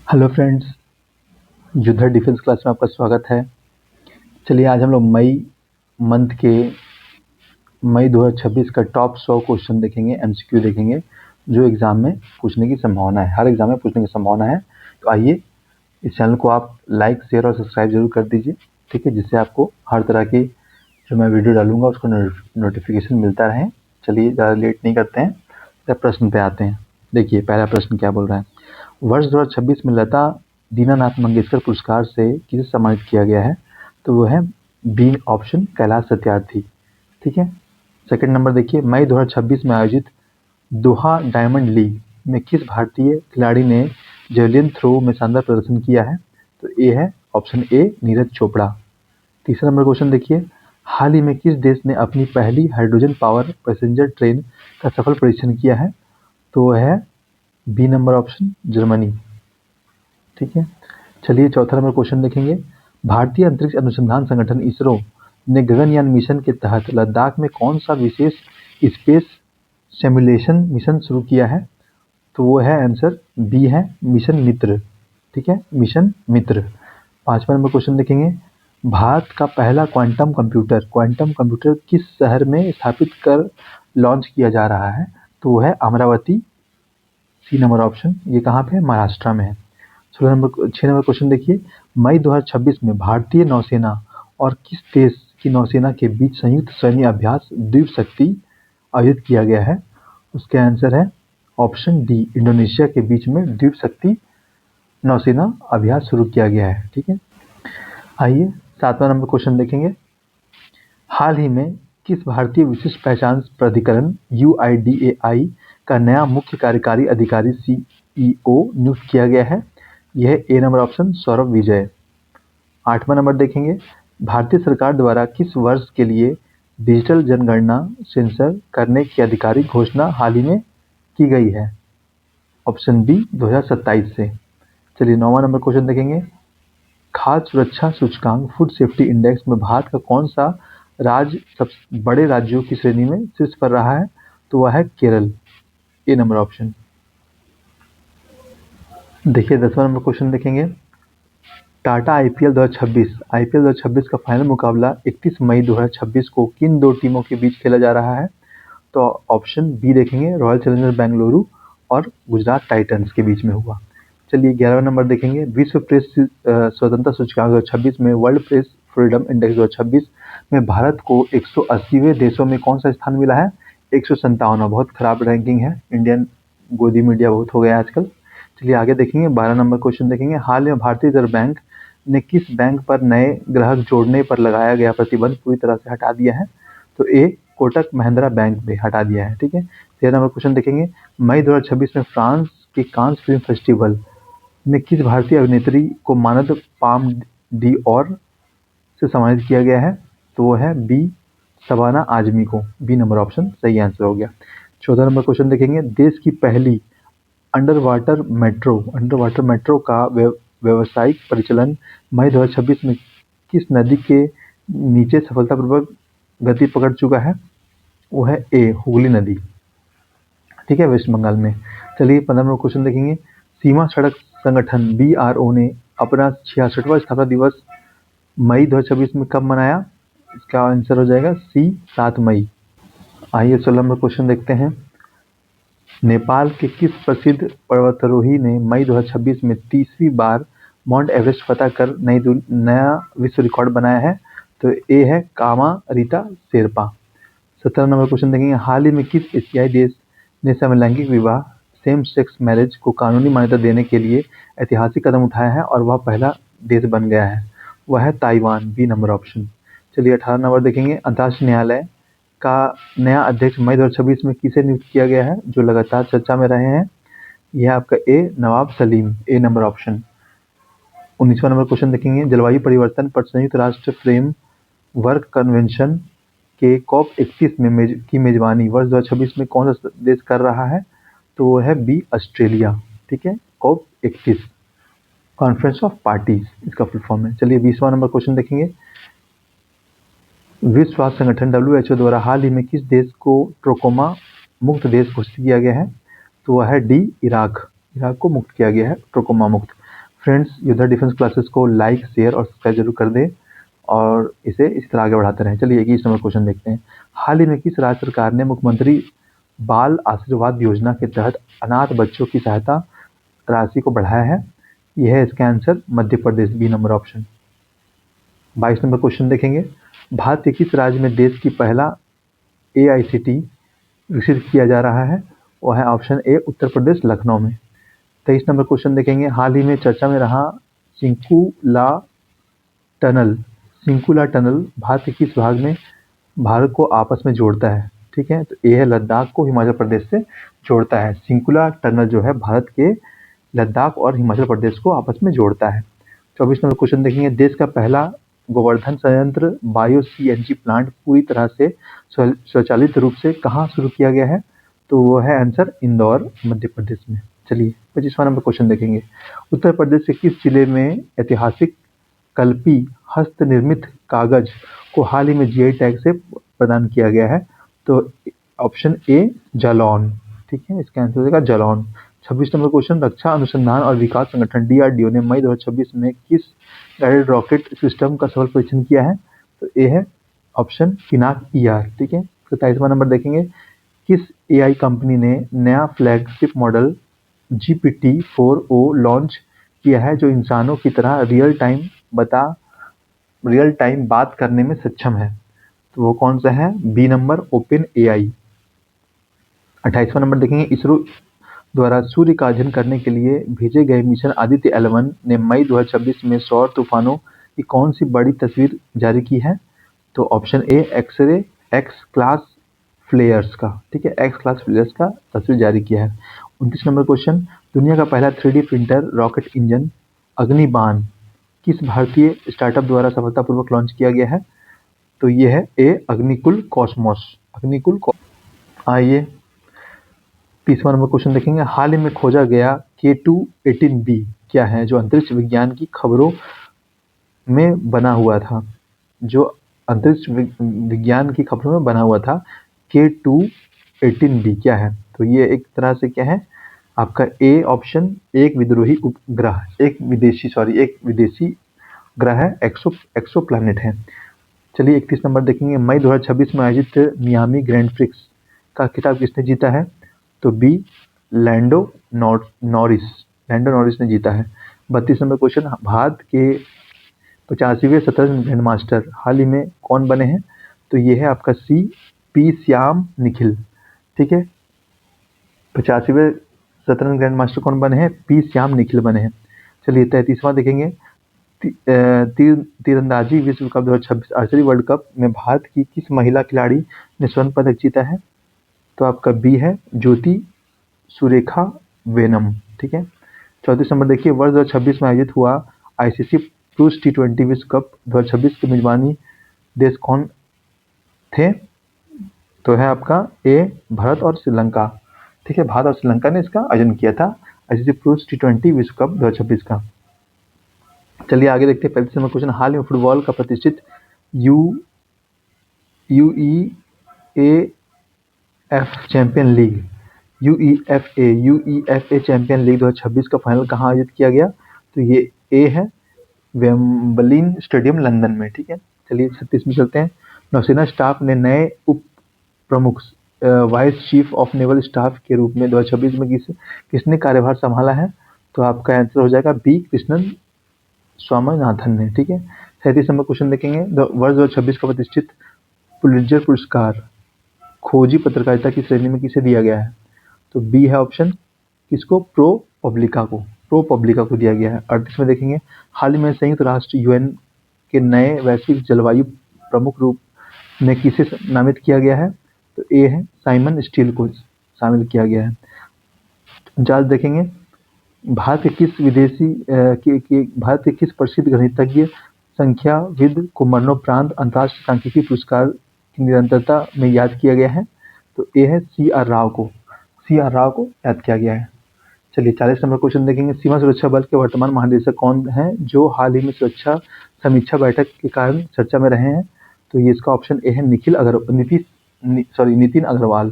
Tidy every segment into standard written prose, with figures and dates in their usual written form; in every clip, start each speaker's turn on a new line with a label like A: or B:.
A: Hello friends, युद्ध defence class में आपका स्वागत है। चलिए आज हम लोग मई 2026 का टॉप 100 क्वेश्चन देखेंगे, एमसीक्यू देखेंगे जो एग्ज़ाम में पूछने की संभावना है, हर एग्ज़ाम में पूछने की संभावना है। तो आइए इस चैनल को आप लाइक, शेयर और सब्सक्राइब जरूर कर दीजिए, ठीक है, जिससे आपको हर तरह की जो मैं वीडियो डालूंगा उसको नोटिफिकेशन मिलता रहे। चलिए ज़्यादा लेट नहीं करते हैं, तब प्रश्न पे आते हैं। देखिए पहला प्रश्न क्या बोल रहा है। वर्ष 2026 में लता दीनानाथ मंगेशकर पुरस्कार से किसे सम्मानित किया गया है? तो वो है बी ऑप्शन कैलाश सत्यार्थी, ठीक है। सेकंड नंबर देखिए, मई 2026 में आयोजित दोहा डायमंड लीग में किस भारतीय खिलाड़ी ने जेवलिन थ्रो में शानदार प्रदर्शन किया है? तो ए है ऑप्शन ए नीरज चोपड़ा। तीसरा नंबर क्वेश्चन देखिए, हाल ही में किस देश ने अपनी पहली हाइड्रोजन पावर पैसेंजर ट्रेन का सफल परीक्षण किया है? तो वो है बी नंबर ऑप्शन जर्मनी, ठीक है। चलिए चौथा नंबर क्वेश्चन देखेंगे। भारतीय अंतरिक्ष अनुसंधान संगठन इसरो ने गगनयान मिशन के तहत लद्दाख में कौन सा विशेष स्पेस सिमुलेशन मिशन शुरू किया है? तो वो है आंसर बी है मिशन मित्र, ठीक है, मिशन मित्र। पांचवा नंबर क्वेश्चन देखेंगे। भारत का पहला क्वांटम कंप्यूटर किस शहर में स्थापित कर लॉन्च किया जा रहा है? तो वो है अमरावती, सी नंबर ऑप्शन। ये कहाँ पे है? महाराष्ट्र में है। 6 नंबर क्वेश्चन देखिए, मई 2026 में भारतीय नौसेना और किस देश की नौसेना के बीच संयुक्त सैन्य अभ्यास द्वीप शक्ति आयोजित किया गया है? उसके आंसर है ऑप्शन डी, इंडोनेशिया के बीच में द्वीप शक्ति नौसेना अभ्यास शुरू किया गया है, ठीक है। आइए 7वां नंबर क्वेश्चन देखेंगे। हाल ही में किस भारतीय विशिष्ट पहचान प्राधिकरण UIDAI का नया मुख्य कार्यकारी अधिकारी CEO नियुक्त किया गया है? यह ए number option Saurabh Vijay. 8वां number देखेंगे, भारतीय सरकार द्वारा किस वर्ष के लिए डिजिटल जनगणना सेंसर करने की आधिकारिक घोषणा हाल ही में की गई है? ऑप्शन बी 2027 से। चलिए 9वां नंबर क्वेश्चन देखेंगे। खाद्य सुरक्षा सूचकांक फूड सेफ्टी इंडेक्स में भारत का कौन सा राज्य सबसे बड़े राज्यों की श्रेणी में शीर्ष पर रहा है? तो वह है केरल, ए नंबर ऑप्शन। देखिए 10वां नंबर क्वेश्चन देखेंगे। टाटा आईपीएल 2026 का फाइनल मुकाबला 31 मई 2026 को किन दो टीमों के बीच खेला जा रहा है? तो ऑप्शन बी देखेंगे, रॉयल चैलेंजर्स बेंगलुरु और गुजरात टाइटंस के बीच में हुआ। चलिए 11वां नंबर देखेंगे। विश्व प्रेस स्वतंत्रता सूचकांक 2026 में वर्ल्ड प्रेस फ्रीडम इंडेक्स 2026 में भारत को 180वें देशों में कौन सा स्थान मिला है? 157। बहुत खराब रैंकिंग है, इंडियन गोदी मीडिया बहुत हो गया आजकल। चलिए आगे देखेंगे, 12 नंबर क्वेश्चन देखेंगे। हाल में भारतीय रिजर्व बैंक ने किस बैंक पर नए ग्राहक जोड़ने पर लगाया गया प्रतिबंध पूरी तरह से हटा दिया है? तो ए कोटक महिंद्रा बैंक पे हटा दिया है, ठीक है। 13 नंबर क्वेश्चन देखेंगे। मई 2026 में फ्रांस के कांस फिल्म फेस्टिवल में किस भारतीय अभिनेत्री को मानद पाम d'Or से सम्मानित किया गया है? तो वो है बी शबाना आजमी को, बी नंबर ऑप्शन सही आंसर हो गया। 14 नंबर क्वेश्चन देखेंगे। देश की पहली अंडर वाटर मेट्रो का व्यावसायिक परिचालन मई 2026 में किस नदी के नीचे सफलतापूर्वक गति पकड़ चुका है? वो है ए हुगली नदी, ठीक है, वेस्ट बंगाल में। चलिए 15 नंबर क्वेश्चन देखेंगे। सीमा सड़क संगठन BRO ने अपना 66वां स्थापना दिवस मई 2026 में कब मनाया? इसका आंसर हो जाएगा सी 7 मई। आइए 16 नंबर क्वेश्चन देखते हैं। नेपाल के किस प्रसिद्ध पर्वतारोही ने मई 2026 में 30वीं बार माउंट एवरेस्ट फतह कर नया विश्व रिकॉर्ड बनाया है? तो ए है कामा रीता शेरपा। 17 नंबर क्वेश्चन देखेंगे। हाल ही में किस एशियाई देश ने समलैंगिक विवाह सेम सेक्स मैरिज को कानूनी मान्यता देने के लिए ऐतिहासिक कदम उठाया है और वह पहला देश बन गया है? वह है ताइवान, बी नंबर ऑप्शन। चलिए 18 नंबर देखेंगे। अंतर्राष्ट्रीय न्यायालय का नया अध्यक्ष मई 2026 में किसे नियुक्त किया गया है, जो लगातार चर्चा में रहे हैं? यह आपका ए नवाब सलीम, ए नंबर ऑप्शन। 19वां नंबर क्वेश्चन देखेंगे। जलवायु परिवर्तन पर संयुक्त राष्ट्र फ्रेम वर्क कन्वेंशन के COP 21 में की मेजबानी वर्ष 2026 में कौन सा देश कर रहा है? तो वो है बी ऑस्ट्रेलिया, ठीक है। COP 21 कॉन्फ्रेंस ऑफ पार्टीज इसका फुल फॉर्म है। चलिए 20वां नंबर क्वेश्चन देखेंगे। विश्व स्वास्थ्य संगठन WHO द्वारा हाल ही में किस देश को ट्रोकोमा मुक्त देश घोषित किया गया है? तो वह है डी इराक को मुक्त किया गया है, ट्रोकोमा मुक्त। फ्रेंड्स, योद्धा डिफेंस क्लासेस को लाइक, शेयर और सब्सक्राइब जरूर कर दें और इसे इस तरह आगे बढ़ाते रहें। चलिए 21 नंबर क्वेश्चन देखते हैं। हाल ही में किस राज्य सरकार ने मुख्यमंत्री बाल आशीर्वाद योजना के तहत अनाथ बच्चों की सहायता राशि को बढ़ाया है? यह है इसका answer Madhya Pradesh, B number option. 22 number question देखेंगे। भारत के किस राज्य में देश की पहला AICT विकसित किया जा रहा है? वह है ऑप्शन ए उत्तर प्रदेश, लखनऊ में। 23 नंबर क्वेश्चन देखेंगे। हाल ही में चर्चा में रहा सिंकुला टनल, सिंकुला टनल भारत के किस भाग में भारत को आपस में जोड़ता है? ठीक है, तो ये है लद्दाख को हिमाचल प्रदेश से जोड़ता है। सिंकुला टनल जो है भारत के लद्दाख और हिमाचल प्रदेश को आपस में जोड़ता है। 24 नंबर क्वेश्चन देखेंगे। देश का पहला गोवर्धन संयंत्र बायो CNG प्लांट पूरी तरह से स्वचालित रूप से कहाँ शुरू किया गया है? तो वो है आंसर इंदौर, मध्य प्रदेश में। चलिए 25वां नंबर क्वेश्चन देखेंगे। उत्तर प्रदेश के किस जिले में ऐतिहासिक कल्पी हस्त निर्मित कागज को हाल ही में GI टैग से प्रदान किया गया है? तो ऑप्शन ए जालौन। ठीक है, इसका आंसर हो जाएगा जालौन। 26 number question. रक्षा अनुसंधान और विकास संगठन DRDO ने मई 2026 में किस गाइडेड रॉकेट सिस्टम का सफल परीक्षण किया है? तो ए है ऑप्शन पिनाक ER। ठीक है, 27वां नंबर देखेंगे। किस AI कंपनी ने नया फ्लैगशिप मॉडल GPT-4o लॉन्च किया है जो इंसानों की तरह रियल टाइम बात करने में सक्षम है? तो वो कौन सा है? B number open AI। 28वां नंबर देखेंगे। इसरो द्वारा सूर्य का अध्ययन करने के लिए भेजे गए मिशन आदित्य L1 ने मई 2026 में सौर तूफानों की कौन सी बड़ी तस्वीर जारी की है? तो option A x-ray X class flares का। ठीक है, एक्स क्लास फ्लेयर्स का तस्वीर जारी किया है। 29 नंबर क्वेश्चन। दुनिया का पहला 3D प्रिंटर रॉकेट इंजन अग्निबाण किस भारतीय स्टार्टअप द्वारा सफलतापूर्वक लॉन्च किया गया है? तो ये है ए अग्निकुल कॉस्मोस, अग्निकुल। आइए 30वां नंबर क्वेश्चन देखेंगे। हाल ही में खोजा गया K2-18b क्या है जो अंतरिक्ष विज्ञान की खबरों में बना हुआ था? जो अंतरिक्ष विज्ञान की खबरों में बना हुआ था K2-18b क्या है? तो ये एक तरह से क्या है आपका ए ऑप्शन एक विद्रोही उपग्रह, एक विदेशी ग्रह है, एक्सो प्लैनेट है। चलिए 31 नंबर देखेंगे। मई 2026 में आयोजित मियामी ग्रैंड प्रिक्स का खिताब किसने जीता है? तो बी लैंडो नॉरिस ने जीता है। 32 नंबर क्वेश्चन। भारत के 85वें शतरंज ग्रैंड मास्टर हाल ही में कौन बने हैं? तो ये है आपका सी पी श्याम निखिल। ठीक है, 85वें शतरंज ग्रैंड मास्टर कौन बने हैं? पी श्याम निखिल बने हैं। चलिए 33वां देखेंगे। तीरंदाजी विश्व कप 2026 आर्चरी वर्ल्ड कप में भारत की किस महिला खिलाड़ी ने स्वर्ण पदक जीता है? तो आपका बी है ज्योति सुरेखा वेनम। ठीक है, 34 नंबर देखिए। वर्ष 2026 में आयोजित हुआ ICC पुरुष T20 विश्व कप 2026 के मेजबानी देश कौन थे? तो है आपका ए भारत और श्रीलंका। ठीक है, भारत और श्रीलंका ने इसका आयोजन किया था ICC पुरुष T20 विश्व कप 2026 का। चलिए आगे देखते हैं 35 नंबर क्वेश्चन। हाल ही में फुटबॉल का प्रतिष्ठित UEFA champion league UEFA champion league 2026 का फाइनल कहाँ आयोजित किया गया? तो ये ए है वेम्बलिन स्टेडियम, लंदन में। ठीक है, चलिए 36 में चलते हैं। नौसेना स्टाफ ने नए उप प्रमुख vice chief of naval staff के रूप में 2026 में किसने कार्यभार संभाला है? तो आपका आंसर हो जाएगा बी कृष्णन स्वामीनाथन ने। ठीक है, 37 नंबर क्वेश्चन देखेंगे। वर्ष 2026 का प्रतिष्ठित पुलित्जर पुरस्कार खोजी पत्रकारिता की श्रेणी में किसे दिया गया है? तो बी है ऑप्शन किसको? प्रो पब्लिका को दिया गया है। 38 में देखेंगे। हाल ही में संयुक्त राष्ट्र UN के नए वैश्विक जलवायु प्रमुख रूप में किसे नामित किया गया है? तो ए है साइमन स्टील को शामिल किया गया है। 49 देखेंगे। भारत के किस प्रसिद्ध गणितज्ञ संख्याविद को मरणोपरांत अंतर्राष्ट्रीय सांख्यिकी पुरस्कार की निरंतरता में याद किया गया है? तो ए है CR राव को याद किया गया है। चलिए 40 नंबर क्वेश्चन देखेंगे। सीमा सुरक्षा बल के वर्तमान महानिदेशक कौन हैं जो हाल ही में सुरक्षा समीक्षा बैठक के कारण चर्चा में रहे हैं? तो ये इसका ऑप्शन ए है नितिन अग्रवाल।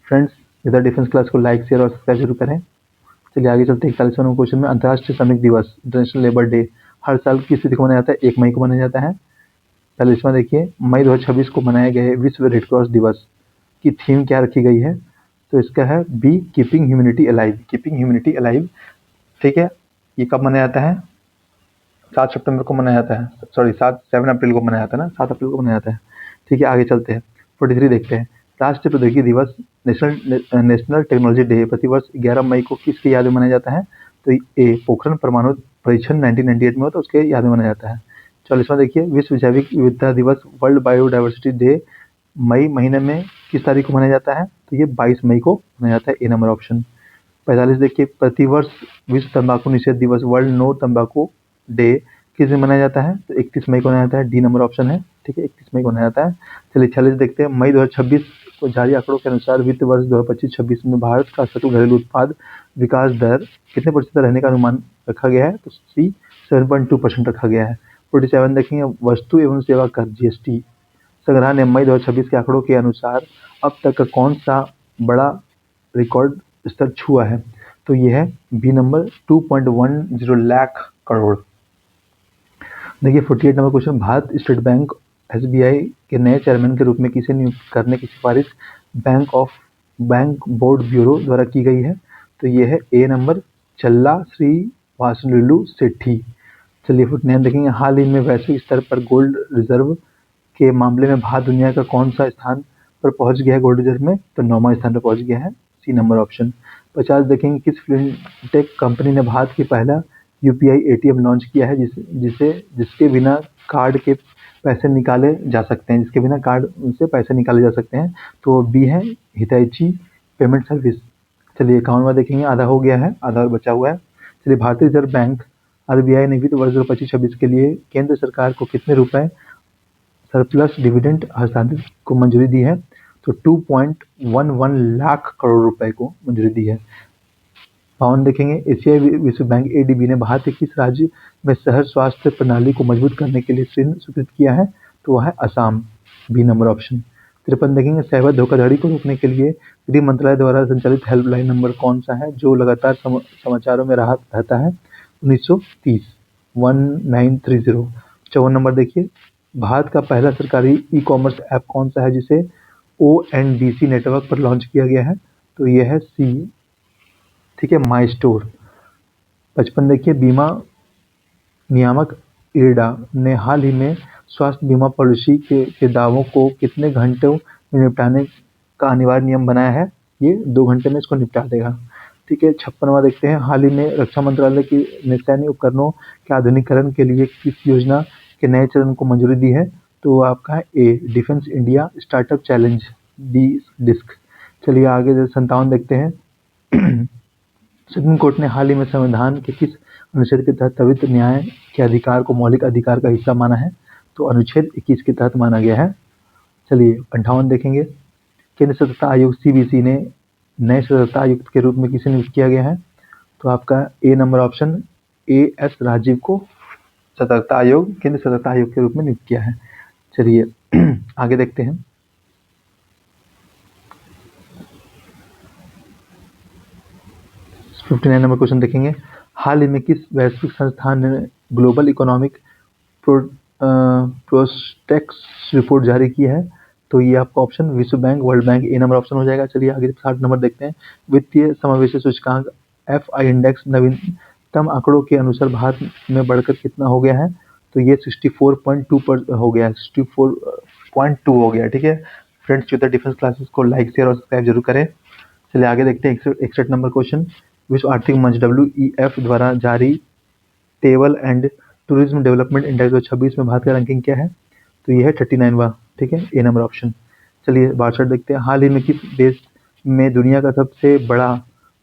A: फ्रेंड्स, इधर डिफेंस क्लास को लाइक, शेयर और सब्सक्राइब जरूर करें। चलिए आगे चलते हैं 41वां क्वेश्चन में। अंतर्राष्ट्रीय श्रमिक दिवस इंटरनेशनल लेबर डे हर साल किस तिथि को मनाया जाता है? 1 मई को मनाया जाता है। 41वां देखिए, मई 2026 को मनाए गए विश्व रेड क्रॉस दिवस की थीम क्या रखी गई है? तो इसका है B keeping humanity alive, keeping humanity alive. ठीक है, ये कब मनाया जाता है? 7 सितंबर को मनाया जाता है, सॉरी 7 अप्रैल को मनाया जाता है ना, 7 अप्रैल को मनाया जाता है। ठीक है, आगे चलते हैं 43 देखते हैं। राष्ट्रीय प्रौद्योगिकी दिवस नेशनल टेक्नोलॉजी डे प्रतिवर्ष 11 मई को किसकी याद में मनाया जाता है? तो ए पोखरण परमाणु परीक्षण 1998 में हुआ था, उसके याद में मनाया जाता है। 44वां देखिए, विश्व जैविक विविधता दिवस वर्ल्ड बायोडाइवर्सिटी डे मई महीने में किस तारीख को मनाया जाता है? तो ये 22 मई को मनाया जाता है, ए नंबर ऑप्शन। 45 देखिए, प्रतिवर्ष विश्व तंबाकू निषेध दिवस वर्ल्ड नो तंबाकू डे किस दिन मनाया जाता है? तो 31 मई को मनाया जाता है, डी नंबर ऑप्शन है। ठीक है, 31 मई को मनाया जाता है। चलिए 46 देखते हैं, मई 2026 को जारी आंकड़ों के अनुसार वित्त वर्ष 2025-26 में भारत का सकल घरेलू उत्पाद विकास दर कितने प्रतिशत रहने का अनुमान रखा गया है? तो सी 7.2% रखा गया है। 47 देखेंगे, वस्तु एवं सेवा कर जीएसटी संग्रह ने मई 2026 के आंकड़ों के अनुसार अब तक का कौन सा बड़ा रिकॉर्ड स्तर छुआ है? तो ये है बी नंबर 2.10 लाख करोड़। देखिए 48 number question, Bharat state bank SBI के नए चेयरमैन के रूप में किसे नियुक्त करने की सिफारिश बैंक बोर्ड ब्यूरो द्वारा की गई है? तो ये है ए नंबर चल्ला श्री वासुलु सेठी। चलिए 49 देखेंगे, हाल ही में वैश्विक स्तर पर गोल्ड रिजर्व के मामले में भारत दुनिया का कौन सा स्थान पर पहुंच गया है गोल्ड रिजर्व में? तो 9वां स्थान पर पहुंच गया है, सी नंबर ऑप्शन। 50 देखेंगे, किस फिनटेक कंपनी ने भारत की पहला यूपीआई एटीएम लॉन्च किया है जिसके बिना कार्ड के पैसे निकाले जा सकते हैं, जिसके बिना कार्ड से पैसे निकाले जा सकते हैं? तो बी है हितैची पेमेंट सर्विस। चलिए 51वां देखेंगे, आधा हो गया है, आधा और बचा हुआ है। चलिए भारतीय रिजर्व बैंक आरबीआई ने वित्त वर्ष 2025-26 के लिए केंद्र सरकार को कितने रुपए सरप्लस डिविडेंड हस्तांतरित को मंजूरी दी है? तो 2.11 लाख करोड़ रुपए को मंजूरी दी है। 52 देखेंगे, एशियाई विश्व बैंक एडीबी ने भारत के किस राज्य में शहर स्वास्थ्य प्रणाली को मजबूत करने के लिए ऋण स्वीकृत किया है? तो वह है असम, बी नंबर ऑप्शन। 53 देखेंगे, साइबर धोखाधड़ी को रोकने के लिए गृह मंत्रालय द्वारा संचालित हेल्पलाइन नंबर कौन सा है जो लगातार समाचारों में रहता है? 1930 1930। 54 नंबर देखिए, भारत का पहला सरकारी ई कॉमर्स ऐप कौन सा है जिसे ओएनडीसी नेटवर्क पर लॉन्च किया गया है? तो यह है सी, ठीक है, माई स्टोर। 55 देखिए, बीमा नियामक इरडा ने हाल ही में स्वास्थ्य बीमा पॉलिसी के दावों को कितने घंटों में निपटाने का अनिवार्य नियम बनाया है? ये 2 घंटे में इसको निपटा देगा। ठीक है, 56वां देखते हैं, हाल ही में रक्षा मंत्रालय की ने सैन्य उपकरणों के आधुनिकीकरण के लिए किस योजना के नए चरण को मंजूरी दी है? तो आपका है A defence India startup challenge, D disc. चलिए आगे 57 देखते हैं, सुप्रीम कोर्ट ने हाल ही में संविधान के किस अनुच्छेद के तहत त्वरित न्याय के अधिकार को मौलिक अधिकार का हिस्सा माना है? तो अनुच्छेद 21 के तहत माना गया है। चलिए 58 देखेंगे, केंद्र सतर्कता आयोग सीबीसी ने नए सतर्कता आयुक्त के रूप में किसे नियुक्त किया गया है? तो आपका A number option A S Rajiv को सतर्कता आयोग केंद्र सतर्कता आयोग के रूप में नियुक्त किया है। चलिए आगे देखते हैं, फिफ्टी 59 नंबर क्वेश्चन देखेंगे, हाल ही में किस वैश्विक संस्थान ने ग्लोबल इकोनॉमिक प्रोस्पेक्ट्स रिपोर्ट जारी की है? तो ये आपका ऑप्शन विश्व बैंक, वर्ल्ड बैंक, ए नंबर ऑप्शन हो जाएगा। चलिए आगे 60 नंबर देखते हैं, वित्तीय समावेशी सूचकांक एफआई इंडेक्स नवीनतम आंकड़ों के अनुसार भारत में बढ़कर कितना हो गया है? तो ये 64.2 पर हो गया, 64.2 हो गया। ठीक है फ्रेंड्स, जो डिफेंस क्लासेस को लाइक शेयर और सब्सक्राइब जरूर करें। चलिए आगे देखते हैं 61 नंबर क्वेश्चन, विश्व आर्थिक मंच WEF द्वारा जारी table and tourism development index 2026 में भारत का रैंकिंग क्या है? तो ये है 39वां। ठीक है, ए नंबर ऑप्शन। चलिए 62 देखते हैं, हाल ही में किस देश में दुनिया का सबसे बड़ा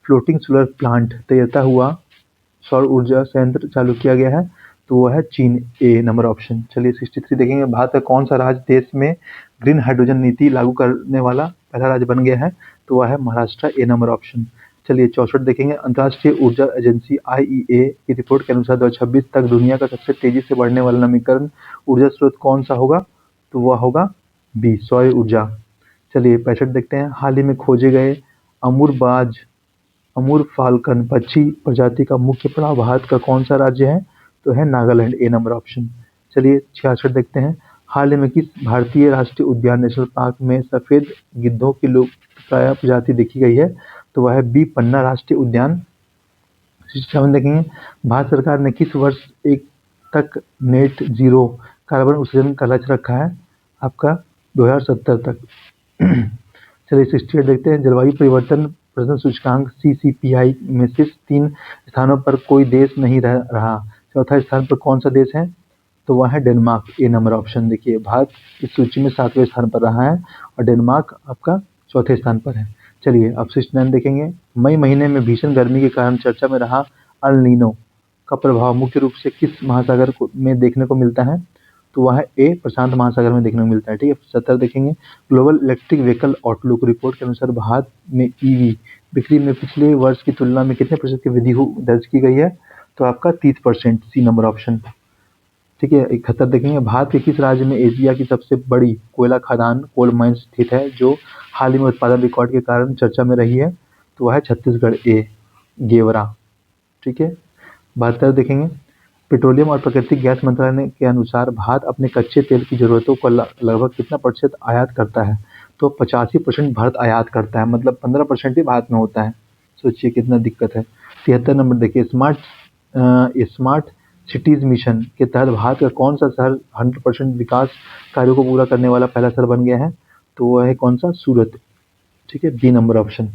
A: फ्लोटिंग सोलर प्लांट तैरता हुआ सौर ऊर्जा संयंत्र चालू किया गया है? तो वो है चीन, ए नंबर ऑप्शन। चलिए 63 देखेंगे, भारत का कौन सा राज्य देश में ग्रीन हाइड्रोजन नीति लागू करने वाला पहला राज्य बन गया है? तो वह है महाराष्ट्र, ए नंबर ऑप्शन। चलिए 64 देखेंगे, अंतर्राष्ट्रीय ऊर्जा एजेंसी IEA की रिपोर्ट के अनुसार 2026 तक दुनिया का सबसे तेजी से बढ़ने वाला नवीकरण ऊर्जा स्रोत कौन सा होगा? तो वह होगा बी सौर ऊर्जा। चलिए 65 देखते हैं, हाल ही में खोजे गए अमूरबाज अमूर फाल्कन पक्षी प्रजाति का मुख्य पड़ाव भारत का कौन सा राज्य है? तो है नागालैंड, ए नंबर ऑप्शन। चलिए 66 देखते हैं। हाल ही में किस भारतीय राष्ट्रीय उद्यान नेशनल पार्क में सफेद गिद्धों की लोकप्राय प्रजाति देखी गई है? तो वह है बी पन्ना राष्ट्रीय उद्यान। 67 देखेंगे। भारत सरकार ने किस वर्ष एक तक नेट जीरो कार्बन उत्सर्जन का लक्ष्य रखा है? आपका 2070 तक। चलिए 68 देखते हैं। जलवायु परिवर्तन प्रदर्शन सूचकांक CCPI में शीर्ष 3 स्थानों पर कोई देश नहीं रहा। चौथा स्थान पर कौन सा देश है? तो वह है डेनमार्क, ए नंबर ऑप्शन। देखिए भारत इस सूची में 7वें स्थान पर रहा है और डेनमार्क आपका चौथे स्थान पर है। चलिए अब 69 देखेंगे। मई महीने में भीषण गर्मी के कारण चर्चा में रहा अल नीनो का प्रभाव मुख्य रूप से किस महासागर में देखने को मिलता है? तो वह है ए प्रशांत महासागर में देखने को मिलता है। ठीक है 70 देखेंगे। Global electric vehicle outlook report के अनुसार भारत में ईवी बिक्री में पिछले वर्ष की तुलना में कितने प्रतिशत की वृद्धि दर्ज की गई है? तो आपका 30%, सी नंबर ऑप्शन। ठीक है 71 देखेंगे। भारत के किस राज्य में एशिया की सबसे बड़ी कोयला खदान कोल माइंस स्थित है जो हाल ही में उत्पादन रिकॉर्ड के कारण चर्चा में रही है? तो वह है छत्तीसगढ़, ए गेवरा। ठीक है 72 देखेंगे। पेट्रोलियम और प्राकृतिक गैस मंत्रालय के अनुसार भारत अपने कच्चे तेल की जरूरतों को लगभग कितना प्रतिशत आयात करता है? तो 85% भारत आयात करता है, मतलब 15% ही भारत में होता है। सोचिए कितना दिक्कत है। 73 नंबर देखिए। स्मार्ट सिटीज मिशन के तहत भारत का कौन सा शहर 100% विकास कार्यों को पूरा करने वाला पहला शहर बन गया है? तो वह है कौन सा? सूरत। ठीक है बी नंबर ऑप्शन।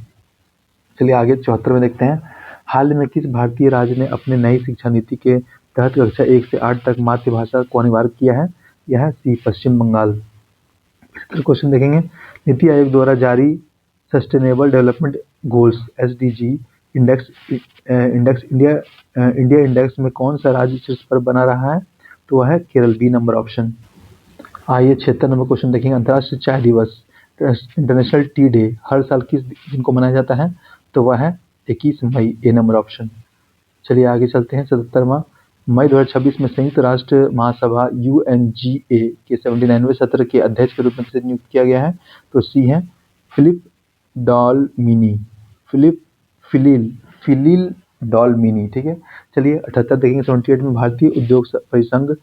A: चलिए आगे 74 में देखते हैं। हाल में किस भारतीय राज्य ने अपने नई शिक्षा नीति के तहत कक्षा 1 से 8 तक मातृभाषा को अनिवार्य किया है? यह है सी पश्चिम बंगाल। क्वेश्चन देखेंगे। नीति आयोग द्वारा जारी sustainable development goals SDG index India index में कौन सा राज्य शीर्ष पर बना रहा है? तो वह है केरल, बी नंबर ऑप्शन। आइए 76 नंबर क्वेश्चन देखेंगे। अंतर्राष्ट्रीय चाय दिवस इंटरनेशनल टी डे हर साल किस दिन को मनाया जाता है? तो वह है 21 मई, ए नंबर ऑप्शन। चलिए आगे चलते हैं। 77वां। मई 2026 में संयुक्त राष्ट्र महासभा UNGA के 79वें सत्र के अध्यक्ष के रूप में किसे नियुक्त किया गया है? तो सी है फिलिप डॉलमिनी, फिलिल डॉलमिनी। ठीक है चलिए 78 देखेंगे। 78 में भारतीय उद्योग परिसंघ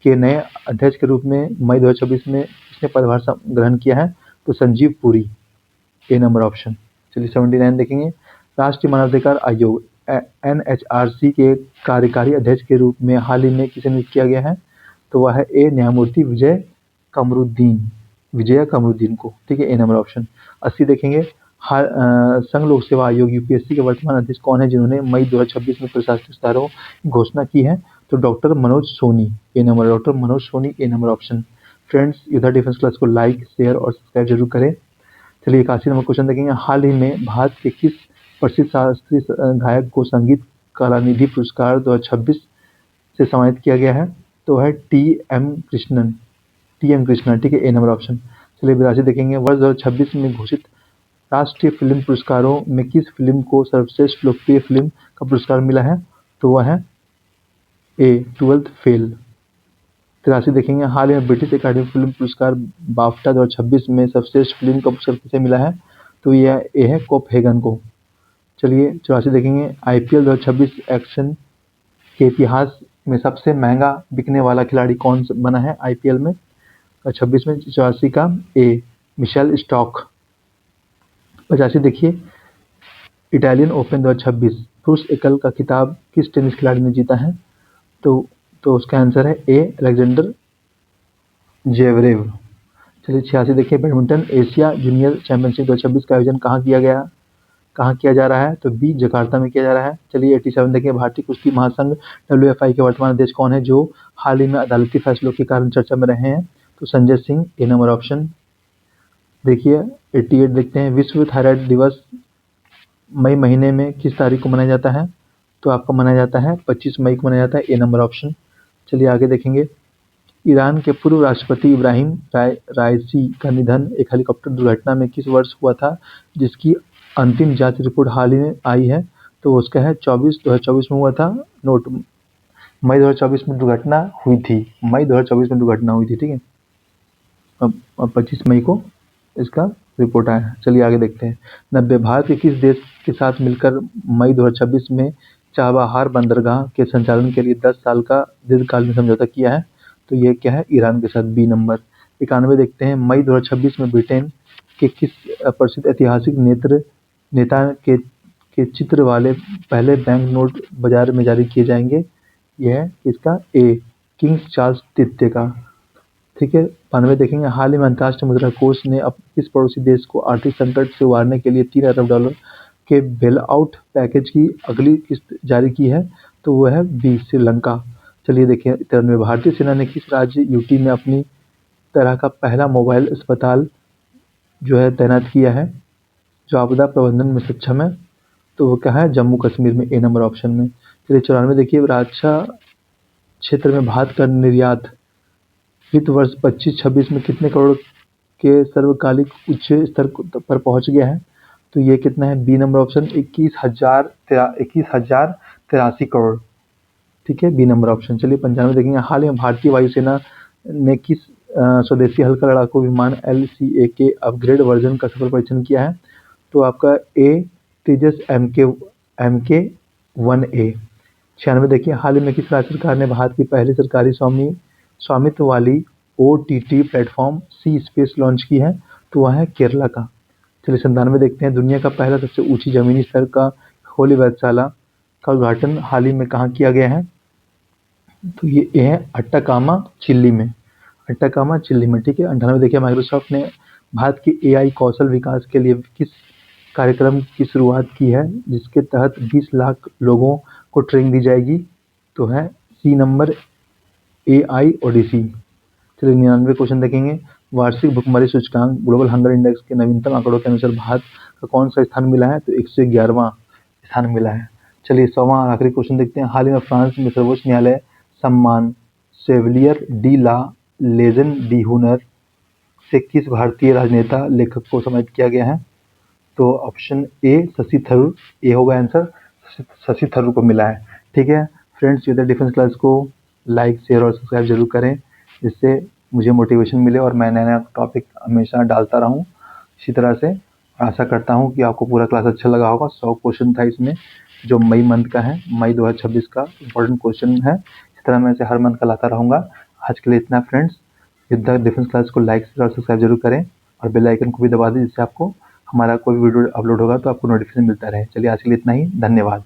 A: के नए अध्यक्ष के रूप में मई 2026 में किसने पदभार ग्रहण किया है? तो संजीव पुरी, ए नंबर ऑप्शन। चलिए 79 देखेंगे। राष्ट्रीय मानवाधिकार आयोग NHRC के कार्यकारी अध्यक्ष के रूप में हाल ही में किसे नियुक्त किया गया है? तो वह है ए न्यायमूर्ति विजया कमरुद्दीन को। ठीक है ए नंबर ऑप्शन। 80 देखेंगे। संघ लोक सेवा आयोग UPSC के वर्तमान अध्यक्ष कौन है जिन्होंने मई 2026 में प्रशासनिक सुधारों की घोषणा की है? तो doctor Manoj Soni, A number option. Friends Yuddha defence class को लाइक शेयर और सब्सक्राइब जरूर करें। चलिए 81 नंबर क्वेश्चन देखेंगे। हाल ही में भारत के किस प्रसिद्ध शास्त्रीय गायक को संगीत कलानिधि पुरस्कार 2026 से सम्मानित किया गया है? तो है टी एम कृष्णा। ठीक है ए नंबर ऑप्शन। चलिए 82 देखेंगे। वर्ष 2026 में घोषित राष्ट्रीय फिल्म पुरस्कारों में किस फिल्म को सर्वश्रेष्ठ लोकप्रिय फिल्म का पुरस्कार मिला है? तो वह है ए 12th फेल। 83 देखेंगे। हाल ही में ब्रिटिश एकेडमी फिल्म पुरस्कार बाफ्टा 2026 में सर्वश्रेष्ठ फिल्म का पुरस्कार किसे मिला है? तो यह ए है कोपहेगन को। चलिए 84 देखेंगे। IPL 2026 एक्शन के इतिहास में सबसे महंगा बिकने वाला खिलाड़ी कौन बना है IPL में 26 में? 84 का ए मिशेल स्टॉक। 85 देखिए। इटालियन ओपन 2026 पुरुष एकल का खिताब किस टेनिस खिलाड़ी ने जीता है? तो उसका आंसर है ए अलेक्जेंडर जेवरेव। चलिए 86 देखिए। बैडमिंटन एशिया जूनियर चैंपियनशिप 2026 का आयोजन कहाँ किया जा रहा है? तो बी जकार्ता में किया जा रहा है। चलिए 87 देखिए। भारतीय कुश्ती महासंघ WFI के वर्तमान अध्यक्ष कौन है जो हाल ही में अदालती फैसलों के कारण चर्चा में रहे हैं? तो संजय सिंह, ए नंबर ऑप्शन। देखिए 88 देखते हैं। विश्व थायराइड दिवस मई महीने में किस तारीख को मनाया जाता है? तो आपका मनाया जाता है 25 मई को मनाया जाता है, ए नंबर ऑप्शन। चलिए आगे देखेंगे। ईरान के पूर्व राष्ट्रपति इब्राहिम राइसी का निधन एक हेलीकॉप्टर दुर्घटना में किस वर्ष हुआ था जिसकी अंतिम जांच रिपोर्ट हाल ही में आई है? तो उसका है 2024 में हुआ था। नोट मई 2024 में दुर्घटना हुई थी। ठीक है अब 25 मई को इसका रिपोर्ट आया है। चलिए आगे देखते हैं। 90 भारत के किस देश के साथ मिलकर मई 2026 में चाबहार बंदरगाह के संचालन के लिए 10 साल का दीर्घकालीन समझौता किया है? तो ये क्या है? ईरान के साथ। B number. 91 देखते हैं। मई 2026 में ब्रिटेन के किस प्रसिद्ध ऐतिहासिक नेता के चित्र वाले पहले बैंक नोट बाजार में जारी किए जाएंगे? यह है इसका ए, किंग चार्ल्स तृतीय का। ठीक है। 92 देखेंगे। हाल ही में अंतर्राष्ट्रीय मुद्रा कोष ने किस पड़ोसी देश को आर्थिक संकट से उबारने के लिए $3 अरब के बेल आउट पैकेज की अगली किस्त जारी की है? तो वो है बी, श्रीलंका। चलिए देखिए 93। भारतीय सेना ने किस राज्य यूटी में अपनी तरह का पहला मोबाइल अस्पताल जो है तैनात किया है, जो आपदा प्रबंधन में सक्षम है? तो वो क्या है? जम्मू कश्मीर में, ए नंबर ऑप्शन में। चलिए 94 देखिए। रक्षा क्षेत्र में भारत का निर्यात वित्त वर्ष 25-26 में कितने करोड़ के सर्वकालिक उच्च स्तर पर पहुंच गया है? तो ये कितना है? B number option, 21,083 crore. ठीक है, बी नंबर ऑप्शन। चलिए 95 देखेंगे। हाल ही में भारतीय वायुसेना ने किस स्वदेशी हल्का लड़ाकू विमान LCA के अपग्रेड वर्जन का सफल परीक्षण किया है? तो आपका ए, तेजस MK 1A। 96 देखिए। हाल ही में किस राज्य सरकार ने भारत की पहली सरकारी स्वामित्व वाली OTT प्लेटफॉर्म सी स्पेस लॉन्च की है? तो वह है केरला का। चलिए 97 देखते हैं। दुनिया का पहला सबसे ऊंची जमीनी स्तर का होली वेधशाला का उद्घाटन हाल ही में कहाँ किया गया है? तो ये है अट्टाकामा, चिल्ली में। अट्टाकामा, चिल्ली में। ठीक है। 98 देखिए। माइक्रोसॉफ्ट ने भारत के AI कौशल विकास के लिए किस कार्यक्रम की शुरुआत की है, जिसके तहत 20 लाख लोगों को ट्रेनिंग दी जाएगी? तो है सी नंबर, AI ओडिसी। चलिए 99 क्वेश्चन देखेंगे। वार्षिक भुखमरी सूचकांक ग्लोबल हंगर इंडेक्स के नवीनतम आंकड़ों के अनुसार भारत का कौन सा स्थान मिला है? तो 111वां स्थान मिला है। चलिए 100वां आखिरी क्वेश्चन देखते हैं। हाल ही में फ्रांस में सर्वोच्च न्यायालय सम्मान सेविलियर डी ला लेजन डी हुनर से किस भारतीय राजनेता लेखक को सम्मानित किया गया है? तो ऑप्शन ए, शशि थरूर। ए होगा आंसर, शशि थरूर को मिला है। ठीक है फ्रेंड्स, वेदर डिफेंस क्लास को लाइक, शेयर और सब्सक्राइब जरूर करें, जिससे मुझे मोटिवेशन मिले और मैं नया नया टॉपिक हमेशा डालता रहूं। इसी तरह से आशा करता हूं कि आपको पूरा क्लास अच्छा लगा होगा। 100 क्वेश्चन था इसमें, जो मई मंथ का है, मई 2026 का इम्पोर्टेंट क्वेश्चन है। इस तरह मैं इसे हर मंथ का लाता रहूँगा। आज के लिए इतना फ्रेंड्स। विद डिफेंस क्लास को लाइक, शेयर और सब्सक्राइब जरूर करें और बेल आइकन को भी दबा दें, जिससे आपको हमारा कोई वीडियो अपलोड होगा तो आपको नोटिफिकेशन मिलता रहे। चलिए आज के लिए इतना ही। धन्यवाद।